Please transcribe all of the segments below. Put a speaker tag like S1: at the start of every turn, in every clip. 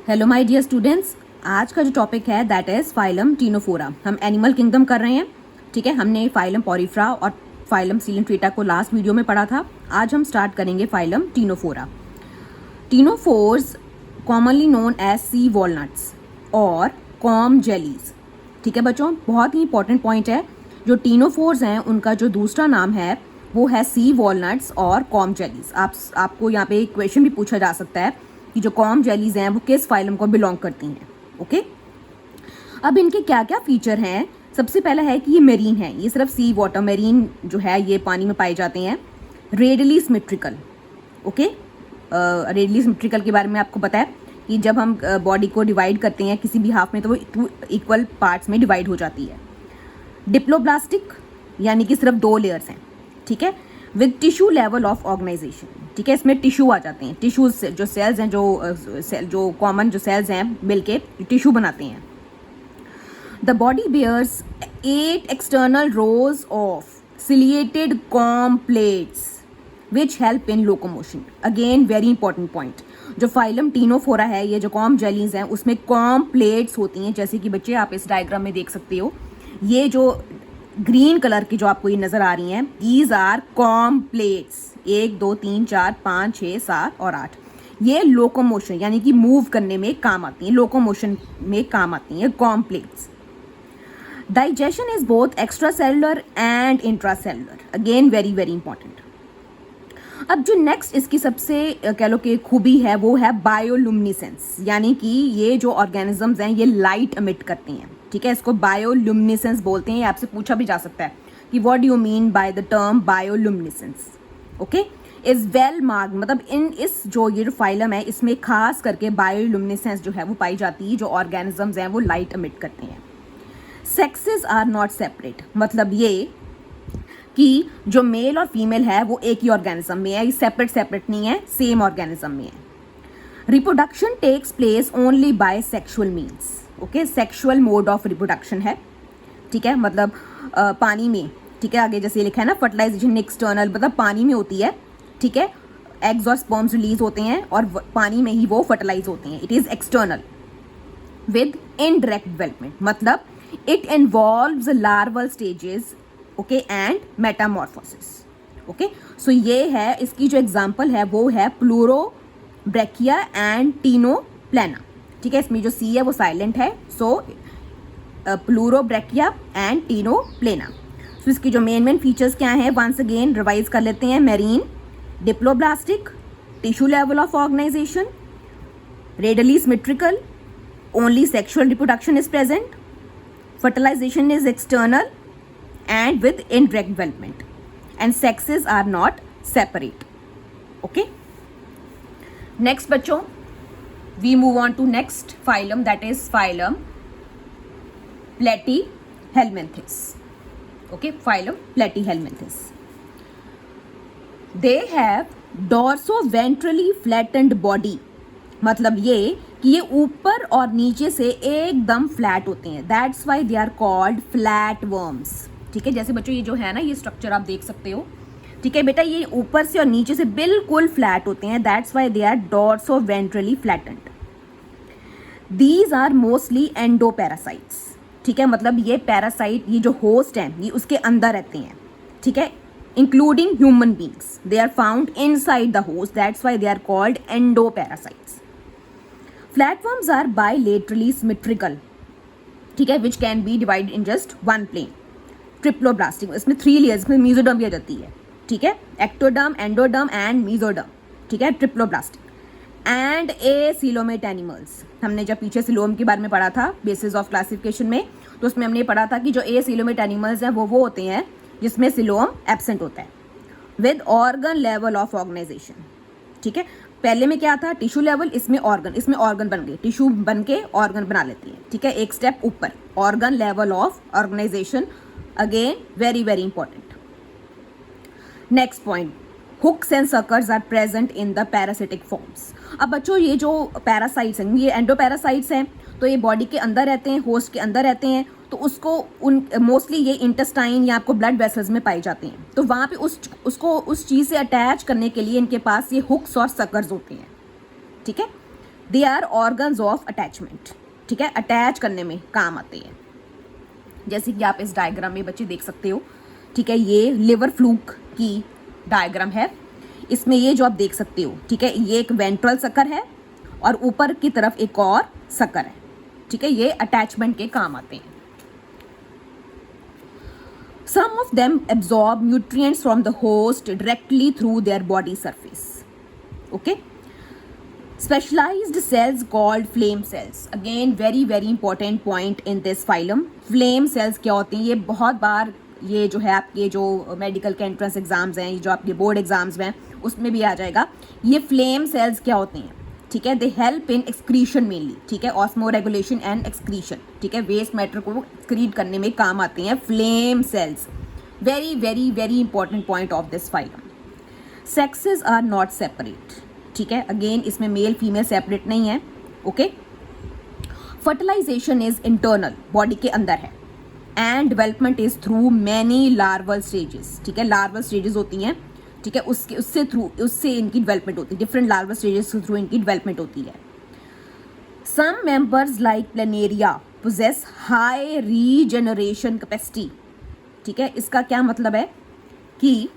S1: Hello my dear students, आज का जो टॉपिक है दैट इज फाइलम टीनोफोरा। हम एनिमल किंगडम कर रहे हैं। ठीक है, हमने फाइलम पॉरीफ्रा और फाइलम सीलेंट्रेटा को लास्ट वीडियो में पढ़ा था। आज हम स्टार्ट करेंगे phylum Ctenophora. Ctenophores commonly known as sea walnuts और कॉम जेलीज। ठीक है बच्चों, बहुत ही इंपॉर्टेंट पॉइंट है। जो टीनोफोर्स हैं उनका जो दूसरा नाम है वो है सी वॉलनट्स और कॉम जेलीज। आपको यहाँ पे क्वेश्चन भी पूछा जा सकता है कि जो कॉम जेलीज हैं वो किस फाइलम को बिलोंग करती हैं। ओके, अब इनके क्या क्या फीचर हैं। सबसे पहला है कि ये मेरीन है, ये सिर्फ सी वाटर मेरीन जो है ये पानी में पाए जाते हैं। Radially symmetrical. Okay, radially symmetrical के बारे में आपको पता है कि जब हम बॉडी को डिवाइड करते हैं किसी भी हाफ में तो वो 2 इक्वल पार्ट्स में डिवाइड हो जाती है। डिप्लोब्लास्टिक यानी कि सिर्फ 2 लेयर्स हैं। ठीक है, with tissue level of organization. ठीक है, इसमें टिश्यू आ जाते हैं। टिश्यूज से जो सेल्स हैं, जो कॉमन जो सेल्स हैं मिलके टिश्यू बनाते हैं। The body bears 8 external rows of ciliated comb plates which help in locomotion. Again very important point. जो फाइलम टीनोफोरा है, ये जो कॉम जेलीज हैं उसमें कॉम प्लेट्स होती हैं। जैसे कि बच्चे आप इस डायग्राम में देख सकते हो, ये जो ग्रीन कलर की जो आपको ये नजर आ रही हैं, दीज आर कॉम प्लेट्स। 1 2 3 4 5 6 7 और 8 ये लोकोमोशन यानी कि मूव करने में काम आती हैं, लोकोमोशन में काम आती हैं com plates. Digestion is both extra cellular and intra cellular. Again very very important. अब जो नेक्स्ट इसकी सबसे कह लो कि खूबी है वो है बायोलुमिनेसेंस, यानी कि ये जो ऑर्गेनिजम्स हैं ये लाइट एमिट करती हैं। ठीक है, इसको बायोलुमिनेसेंस बोलते हैं। आपसे पूछा भी जा सकता है कि what do you mean by the term bioluminescence. Okay, is well marked, मतलब ये जो फाइलम है इसमें खास करके बायोलुमिनेसेंस जो है वो पाई जाती है। जो ऑर्गेनिजम्स हैं वो लाइट एमिट करते हैं। सेक्सेस आर नॉट सेपरेट, मतलब ये कि जो मेल और फीमेल है वो एक ही ऑर्गेनिज्म में है, ये सेपरेट नहीं है, सेम ऑर्गेनिज्म में है। Reproduction takes place only by sexual means. Okay, sexual mode of reproduction है। ठीक है, मतलब पानी में। ठीक है, आगे जैसे लिखा है ना, फर्टिलाइजेशन एक्सटर्नल, मतलब पानी में होती है। ठीक है, एग्स और स्पर्म्स रिलीज होते हैं और पानी में ही वो फर्टिलाइज होते हैं। It is external with indirect development, मतलब it involves larval stages okay and metamorphosis. Okay, so ये है इसकी जो एग्जांपल है वो है प्लूरोब्रैकिया एंड टीनोप्लेना। ठीक है, इसमें जो सी है वो साइलेंट है, सो प्लूरोब्रैकिया एंड टीनोप्लेना। सो इसकी जो मेन फीचर्स क्या हैं वंस अगेन रिवाइज कर लेते हैं। Marine, diploblastic, tissue level of organization, radially symmetrical, only sexual reproduction is present, fertilization is external and with indirect development, and sexes are not separate. Okay, next बच्चों we move on to next phylum, that is phylum Platyhelminthes. Okay, phylum Platyhelminthes. They have dorsoventrally flattened body, मतलब ये कि ये ऊपर और नीचे से एकदम फ्लैट होते हैं। That's why they are called flat worms. ठीक है, जैसे बच्चों ये जो है ना, ये स्ट्रक्चर आप देख सकते हो। ठीक है बेटा, ये ऊपर से और नीचे से बिल्कुल फ्लैट होते हैं। That's why they are dorsoventrally flattened. These are mostly endoparasites. ठीक है, मतलब ये पैरासाइट, ये जो होस्ट हैं ये उसके अंदर रहते हैं। ठीक है, including human beings, they are found inside the host. That's why they are called endoparasites. Flatworms are bilaterally symmetrical, ठीक है, which can be divided in just one plane. Triploblastic, इसमें 3 layers, इसमें mesoderm भी आ जाती है। ठीक है, ectoderm, endoderm and mesoderm। ठीक है, ट्रिप्लोब्लास्टिक एंड एसिलोमेट एनिमल्स। हमने जब पीछे सिलोम के बारे में पढ़ा था बेसिस ऑफ क्लासिफिकेशन में, तो उसमें हमने पढ़ा था कि जो एसिलोमेट एनिमल्स हैं वो होते हैं जिसमें सिलोम एब्सेंट होता है, with organ level of organization. ठीक है, पहले में क्या था, टिश्यू लेवल, इसमें ऑर्गन बन गए, टिश्यू बन के ऑर्गन बना लेती है। ठीक है, एक स्टेप ऊपर, organ level of organization. Again very very important. Next point, hooks and suckers are present in the parasitic forms. अब बच्चों ये जो पैरासाइट्स हैं ये एंडोपैरासाइट्स हैं, तो ये बॉडी के अंदर रहते हैं, होस्ट के अंदर रहते हैं। तो उसको मोस्टली ये इंटेस्टाइन या आपको ब्लड वेसल्स में पाए जाते हैं। तो वहाँ पे उस चीज़ से अटैच करने के लिए इनके पास ये हुक्स और सकर्स होते हैं। ठीक है, they are organs of attachment, ठीक है, अटैच करने में काम आते हैं। जैसे कि आप इस डायग्राम में बच्चे देख सकते हो, ठीक है, ये लिवर फ्लूक की डायग्राम है। इसमें ये जो आप देख सकते हो, ठीक है, ये एक वेंट्रल सकर है और ऊपर की तरफ एक और सकर है, ठीक है, ये अटैचमेंट के काम आते हैं। Some of them absorb nutrients from the host directly through their body surface. Okay? Specialized cells called flame cells. Again, very very important point in this phylum. Flame cells क्या होती हैं? ये बहुत बार ये जो है आपके जो मेडिकल के एंट्रेंस एग्जाम्स हैं, ये जो आपके बोर्ड एग्जाम्स हैं, उसमें भी आ जाएगा। ये फ्लेम सेल्स क्या होती हैं? ठीक है, they help in excretion mainly, ठीक है, ऑस्मो रेगुलेशन एंड एक्सक्रीशन, ठीक है, वेस्ट मैटर को एक्सक्रीट करने में काम आती हैं flame cells. Very very very important point of this phylum. Sexes are not separate, ठीक है, अगेन इसमें मेल फीमेल सेपरेट नहीं है। Okay, fertilization is internal, body के अंदर है, and development is through many larval stages, ठीक है, लार्वल स्टेजेस होती हैं, ठीक है, उससे इनकी डेवलपमेंट होती है, डिफरेंट लार्वल स्टेजेस के थ्रू इनकी डेवलपमेंट होती है। Some members like planaria possess high regeneration capacity, ठीक है, इसका क्या मतलब है कि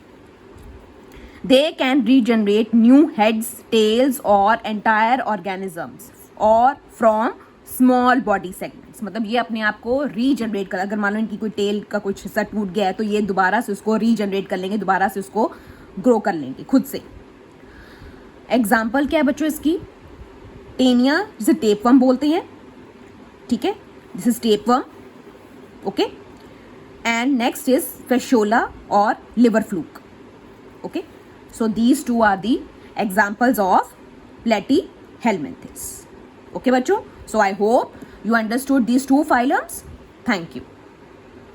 S1: they can regenerate new heads, tails और एंटायर ऑर्गेनिजम्स और फ्रॉम स्मॉल बॉडी सेगमेंट्स, मतलब ये अपने आप को रीजनरेट कर, अगर मान लो इनकी कोई टेल का कुछ हिस्सा टूट गया है तो ये दोबारा से उसको रीजनरेट कर लेंगे, दोबारा से उसको ग्रो कर लेंगे खुद से। एग्जाम्पल क्या है बच्चों इसकी? टेनिया, जिसे टेपवर्म बोलते हैं, ठीक है, this is tapeworm. Okay, and next is Fasciola और liver fluke. Okay, so these two are the examples of Platyhelminthes. Okay बच्चों, so I hope you understood these two phylums. Thank you.